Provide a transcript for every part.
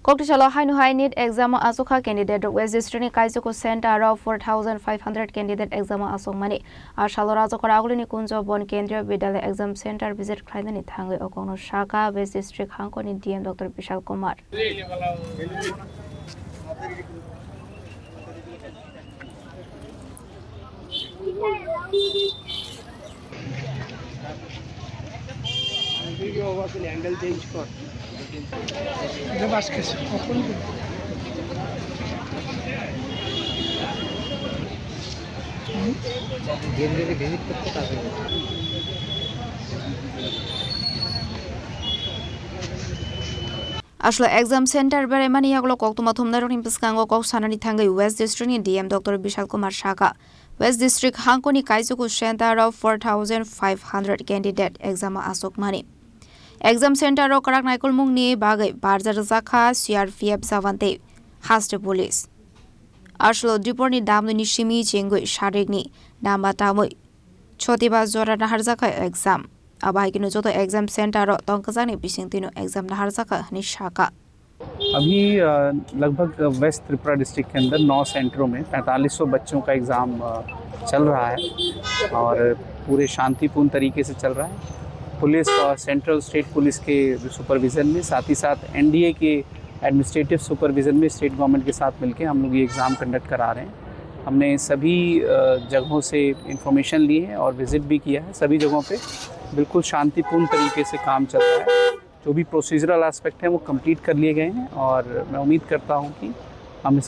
Koktisalo Hainohai NEET Examo Achukha candidate West District Kaichuku Centero 4,500 candidate Examo Achukmani Salo Rajakhor Agulini Kunjaban Kendriya Vidhyalay Exam Center visit Khlainani Thangwi Kokno Sakha West District Hangkorni DM Dr.Vishal Kumar. Angle change कर Aslo exam center beremani yaglo koktuma thumnaro nimpskango kok sanani Thangwi West District ni DM Dr.Vishal Kumar Sakha West District Hangkorni Kaichuku Centero 4,500 candidate Examo Achukmani Exam Centero Kwrak Naikolmungni bagai Rajakhor CRPF Zavante Haste Police Aslo Tripura ni damno ni shimi chengoi sharigni damba tamoi chotiba zora Naharjakha exam Abai kino joto exam Centero tongkazani Bisingtwi exam Naharjakha ni Sakha अभी लगभग waste Tripura district के अंदर 9 सेंटरों में 4500 बच्चों का exam चल रहा है और पूरे शांतिपूर्ण तरीके से चल रहा है। पुलिस और सेंट्रल स्टेट पुलिस के सुपरविज़न में साथ ही साथ एनडीए के एडमिनिस्ट्रेटिव सुपरविज़न में स्टेट गवर्नमेंट के साथ मिलकर हम लोग ये एग्ज़ाम कंडक्ट करा रहे हैं। हमने सभी जगहों से इंफॉर्मेशन ली है और विज़िट भी किया है। सभी जगहों पे बिल्कुल शांतिपूर्ण तरीके से काम चल रहा है। जो भी प्रोसीजरल एस्पेक्ट है वो कंप्लीट कर लिए गए हैं और मैं उम्मीद करता हूं कि हम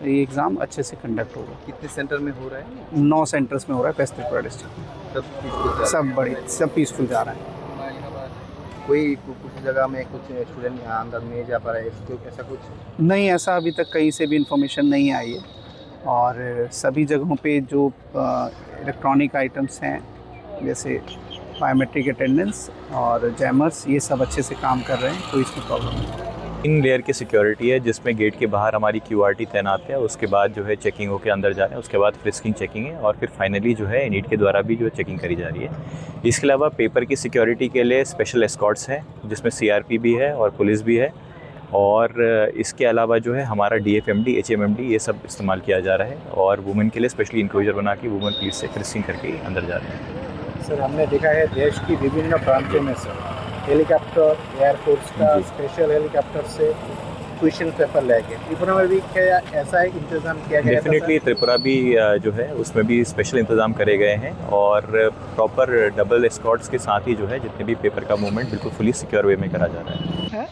ये एग्ज़ाम अच्छे से कंडक्ट होगा। कितने सेंटर में हो रहा है? 9 सेंटर्स में हो रहा है वेस्ट त्रिपुरा डिस्ट्रिक्ट में। सब पीसफुल जा रहा है। कोई कुछ जगह में कुछ स्टूडेंट यहाँ अंदर नहीं जा पा रहा है, ऐसा कुछ नहीं, ऐसा अभी तक कहीं से भी इंफॉर्मेशन नहीं आई है और सभी जगहों पे जो इलेक्ट्रॉनिक आइटम्स हैं जैसे बायोमेट्रिक अटेंडेंस और जैमर्स ये सब अच्छे से काम कर रहे हैं, कोई इसमें प्रॉब्लम नहीं। 3 लेयर की सिक्योरिटी है जिसमें गेट के बाहर हमारी QRT तैनात है, उसके बाद जो है चेकिंग होकर अंदर जा रहे हैं, उसके बाद फ्रिस्किंग चेकिंग है और फिर फाइनली जो है नीट के द्वारा भी जो है चेकिंग करी जा रही है। इसके अलावा पेपर की सिक्योरिटी के लिए स्पेशल एस्कॉर्ट्स हैं जिसमें CRP भी है और पुलिस भी है और इसके अलावा जो है हमारा DFMD HMMD ये सब इस्तेमाल किया जा रहा है और वुमेन के लिए स्पेशली इंक्लोजर बना के वुमेन पुलिस से फ्रिस्किंग करके अंदर जा रहे हैं। सर, हमने देखा है देश की विभिन्न प्रांतों में सर हेलीकॉप्टर एयरफोर्स का स्पेशल हेलीकॉप्टर से क्वेश्चन पेपर लेके त्रिपुरा में भी क्या ऐसा एक इंतजाम किया गया? डेफिनेटली त्रिपुरा भी जो है उसमें भी स्पेशल इंतजाम करे गए हैं और प्रॉपर डबल एस्कॉर्ट्स के साथ ही जो है जितने भी पेपर का मूवमेंट बिल्कुल फुली सिक्योर वे में करा जा रहा है।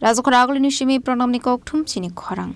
Rajakhor Agulini Shimi Pranam Nikok Chini Khorang